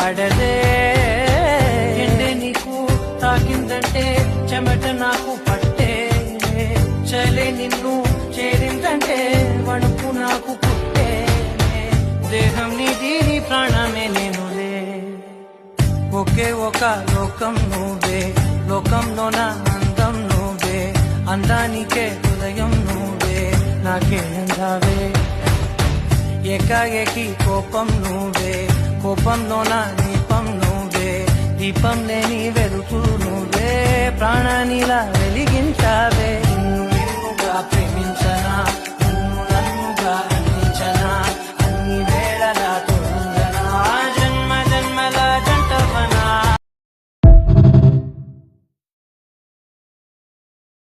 ఆడదే ఎండే నీకు తాకిందంటే చెమట నాకు పట్టే చలే నిన్ను చేరిందంటే వణుకు నాకు పుట్టే దేహం నీది నీ ప్రాణమే నేనులే ఒకే ఒక లోకం నువ్వే లోకంలోన అందం నువ్వే అందానికే హృదయం నువ్వే నాకే అందావే ఏకాఏకి కోపం నువ్వే కోపంలోన దీపం నువ్వే దీపం లేని వెలుగు నువ్వే ప్రాణానిలా